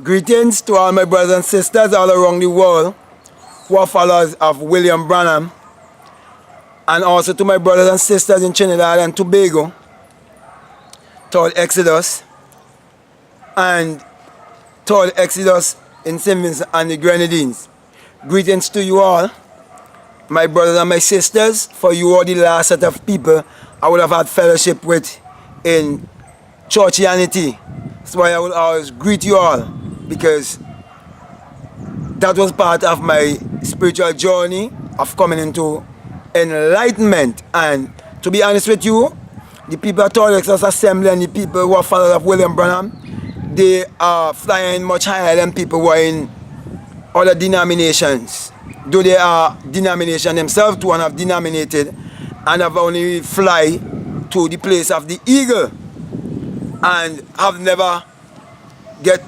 Greetings to all my brothers and sisters all around the world who are followers of William Branham, and also to my brothers and sisters in Trinidad and Tobago, toward Exodus, and toward Exodus in St. Vincent and the Grenadines. Greetings to you all, my brothers and my sisters, for you are the last set of people I would have had fellowship with in churchianity. That's why I will always greet you all, because that was part of my spiritual journey of coming into enlightenment. And to be honest with you, the people at Tower Exodus Assembly and the people who are followers of William Branham, they are flying much higher than people who are in other denominations. Though they are denomination themselves too and have denominated and have only fly to the place of the eagle and have never get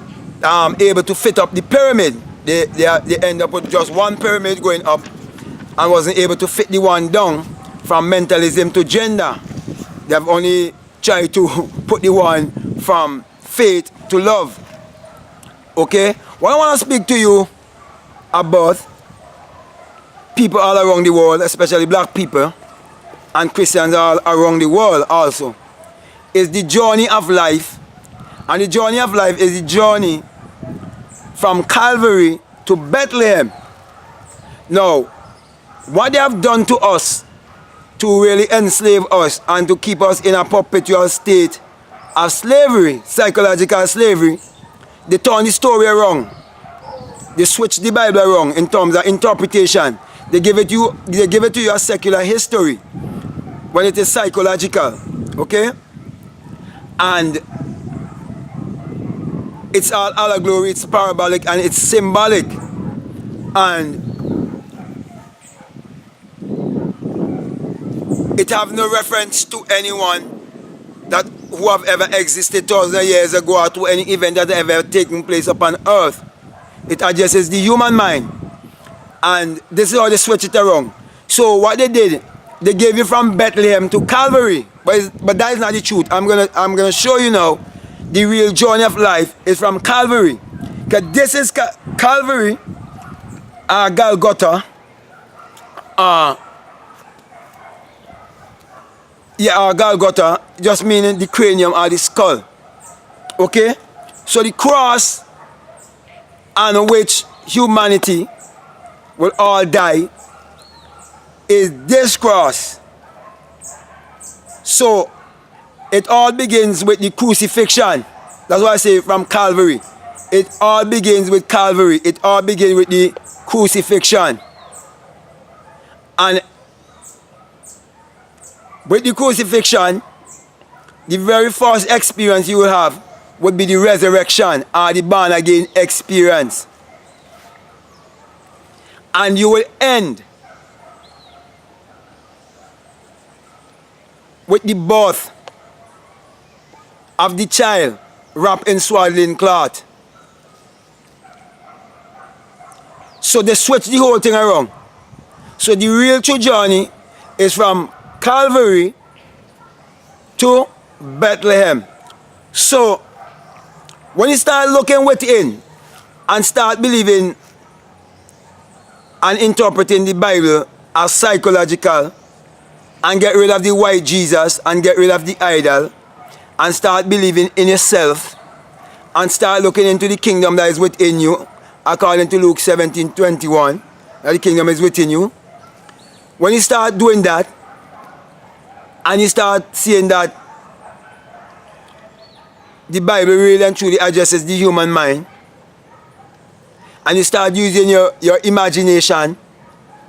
able to fit up the pyramid. They end up with just one pyramid going up and wasn't able to fit the one down from mentalism to gender. They have only tried to put the one from faith to love. Okay? What I want to speak to you about people all around the world, especially black people and Christians all around the world also, is the journey of life. And the journey of life is the journey from Calvary to Bethlehem. Now, what they have done to us to really enslave us and to keep us in a perpetual state of slavery, psychological slavery, they turn the story wrong. They switch the Bible wrong in terms of interpretation. They give it to you as secular history when it is psychological. Okay? And it's all allegory, it's parabolic, and it's symbolic. And it have no reference to anyone that who have ever existed thousands of years ago or to any event that ever taken place upon earth. It addresses the human mind. And this is how they switch it around. So what they did, they gave you from Bethlehem to Calvary. But that is not the truth. I'm gonna show you now the real journey of life is from Calvary. Because this is Calvary, Golgotha, Golgotha, just meaning the cranium or the skull. Okay? So the cross on which humanity will all die is this cross. So it all begins with the crucifixion. That's why I say from Calvary. It all begins with Calvary. It all begins with the crucifixion. And with the crucifixion, the very first experience you will have would be the resurrection or the born again experience. And you will end with the birth of the child wrapped in swaddling cloth. So they switch the whole thing around. So the real true journey is from Calvary to Bethlehem. So when you start looking within and start believing and interpreting the Bible as psychological and get rid of the white Jesus and get rid of the idol and start believing in yourself and start looking into the kingdom that is within you, according to Luke 17:21, that the kingdom is within you. When you start doing that and you start seeing that the Bible really and truly addresses the human mind, and you start using your imagination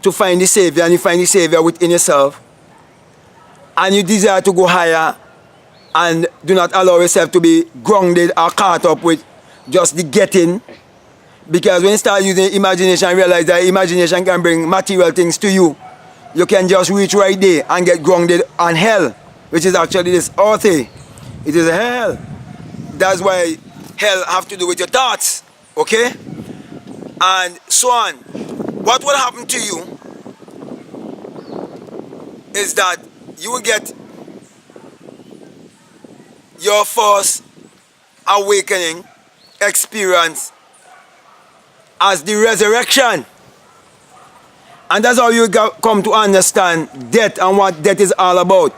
to find the Savior, and you find the Savior within yourself, and you desire to go higher and do not allow yourself to be grounded or caught up with just the getting, because when you start using imagination and realize that imagination can bring material things to you, you can just reach right there and get grounded on hell, which is actually this earth. It is hell. That's why hell have to do with your thoughts, okay? And so on. What will happen to you is that you will get your first awakening experience as the resurrection. And that's how you come to understand death and what death is all about.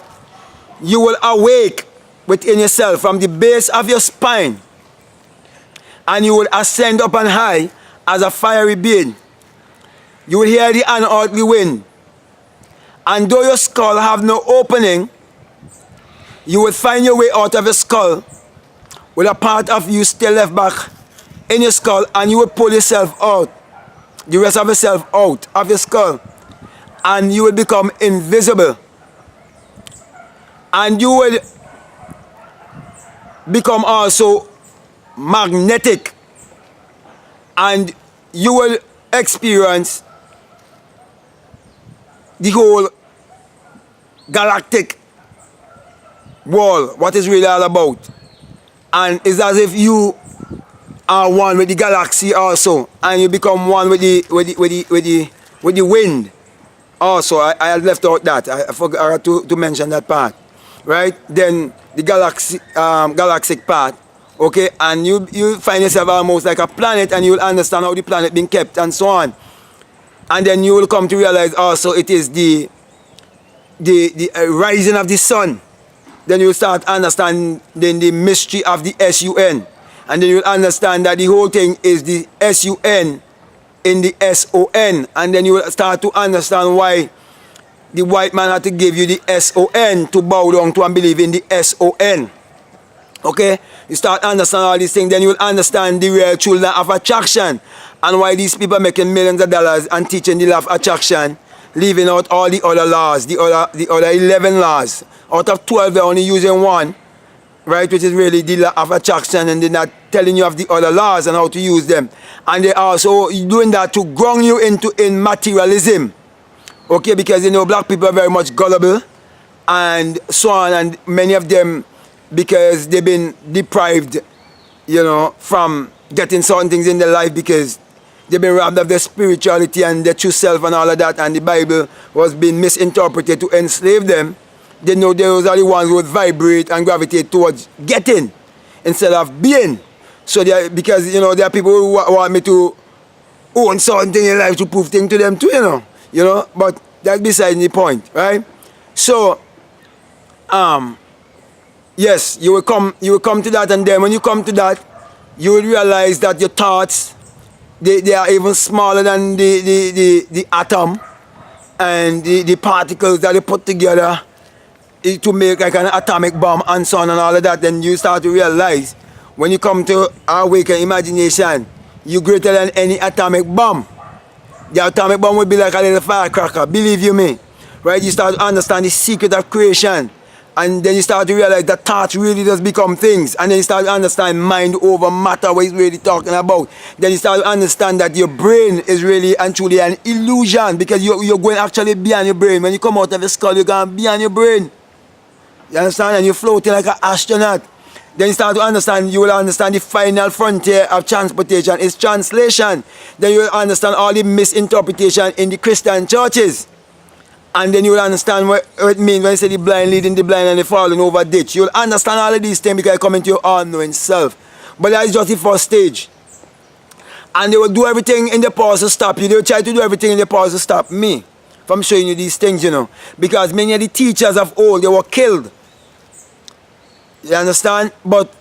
You will awake within yourself from the base of your spine, and you will ascend up and high as a fiery being. You will hear the unearthly wind. And though your skull have no opening, you will find your way out of your skull with a part of you still left back in your skull, and you will pull yourself out, the rest of yourself out of your skull, and you will become invisible. And you will become also magnetic, and you will experience the whole galactic world, what is really all about. And it's as if you are one with the galaxy also, and you become one with the wind also. I had left out that. I forgot to mention that part, right? Then the galactic part, okay, and you find yourself almost like a planet, and you will understand how the planet being kept and so on. And then you will come to realize also it is the rising of the sun. Then you will start understanding the mystery of the SUN. And then you will understand that the whole thing is the SUN in the SON. And then you will start to understand why the white man had to give you the SON to bow down to and believe in the SON. Okay? You start understanding all these things, then you will understand the real true law of attraction, and why these people are making millions of dollars and teaching the law of attraction, leaving out all the other laws, the other 11 laws. Out of 12, they're only using one, right, which is really the law of attraction, and they're not telling you of the other laws and how to use them. And they're also doing that to ground you in materialism. Okay, because you know black people are very much gullible and so on, and many of them, because they've been deprived, you know, from getting certain things in their life, because they've been robbed of their spirituality and their true self and all of that, and the Bible was being misinterpreted to enslave them. They know those are the ones who would vibrate and gravitate towards getting instead of being. So because you know there are people who want me to own something in life to prove things to them too, you know, but that's beside the point, right? So yes, you will come to that, and then when you come to that, you will realize that your thoughts, they are even smaller than the atom, and the particles that they put together to make like an atomic bomb and so on and all of that. Then you start to realize, when you come to awakened imagination, you're greater than any atomic bomb. The atomic bomb will be like a little firecracker, believe you me, right? You start to understand the secret of creation. And then you start to realize that thoughts really does become things. And then you start to understand mind over matter, what it's really talking about. Then you start to understand that your brain is really and truly an illusion, because you're going actually beyond your brain. When you come out of the skull, you're going beyond your brain. You understand? And you're floating like an astronaut. Then you start to understand, you will understand the final frontier of transportation is translation. Then you will understand all the misinterpretation in the Christian churches. And then you will understand what it means when you say the blind leading the blind and the falling over ditch. You will understand all of these things because you come into your all-knowing self. But that is just the first stage. And they will do everything in their power to stop you. They will try to do everything in their power to stop me from showing you these things, you know. Because many of the teachers of old, they were killed. You understand? But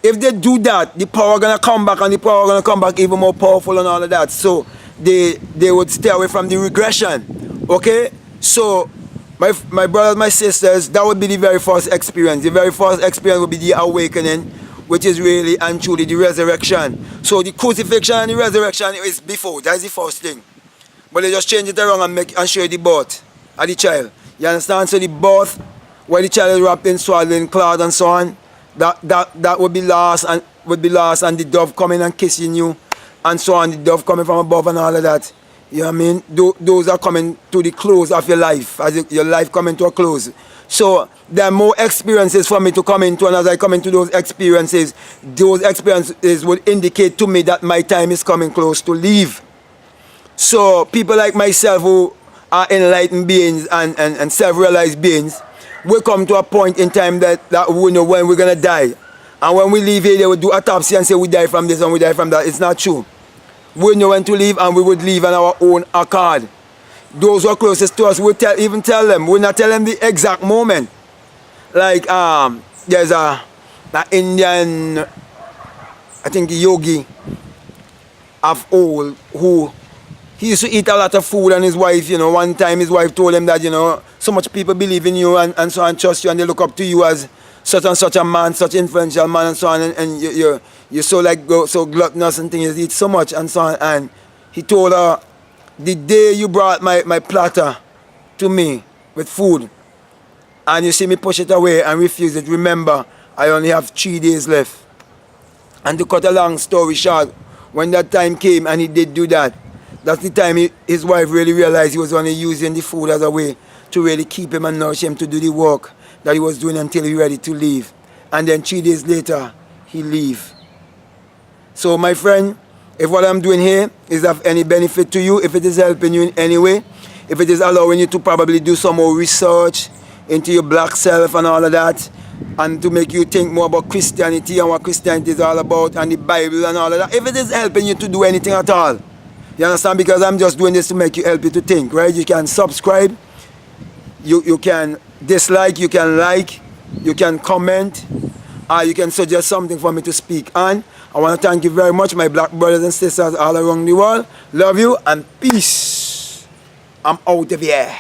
if they do that, the power going to come back, and the power going to come back even more powerful and all of that. So they would stay away from the regression. Okay? So, my brothers, my sisters, that would be the very first experience. The very first experience would be the awakening, which is really and truly the resurrection. So, the crucifixion and the resurrection is before. That's the first thing. But they just change it around and show you the birth of the child. You understand? So, the birth, where the child is wrapped in swaddling cloth and so on, that would be lost, and the dove coming and kissing you and so on, the dove coming from above and all of that. You know what I mean? Those are coming to the close of your life, as your life coming to a close. So there are more experiences for me to come into, and as I come into those experiences would indicate to me that my time is coming close to leave. So people like myself who are enlightened beings and self-realized beings will come to a point in time that we know when we're going to die. And when we leave here, they would do autopsy and say we die from this and we die from that. It's not true. We know when to leave, and we would leave on our own accord. Those who are closest to us, we even tell them. We'll not tell them the exact moment. Like there's an Indian, I think, yogi of old who he used to eat a lot of food, and his wife, one time his wife told him that, so much people believe in you and so on, trust you, and they look up to you as such and such a man, such influential man, and so on, and you're so so gluttonous and things, you eat so much and so on. And he told her, the day you brought my platter to me with food, and you see me push it away and refuse it, remember, I only have 3 days left. And to cut a long story short, when that time came and he did do that, that's the time his wife really realized he was only using the food as a way to really keep him and nourish him to do the work that he was doing until he was ready to leave. And then 3 days later, he leave. So my friend, if what I'm doing here is of any benefit to you, if it is helping you in any way, if it is allowing you to probably do some more research into your black self and all of that, and to make you think more about Christianity and what Christianity is all about, and the Bible and all of that, if it is helping you to do anything at all, you understand? Because I'm just doing this to help you to think, right? You can subscribe, you can dislike, you can like, you can comment, or you can suggest something for me to speak on. I want to thank you very much, my black brothers and sisters all around the world. Love you and peace. I'm out of here.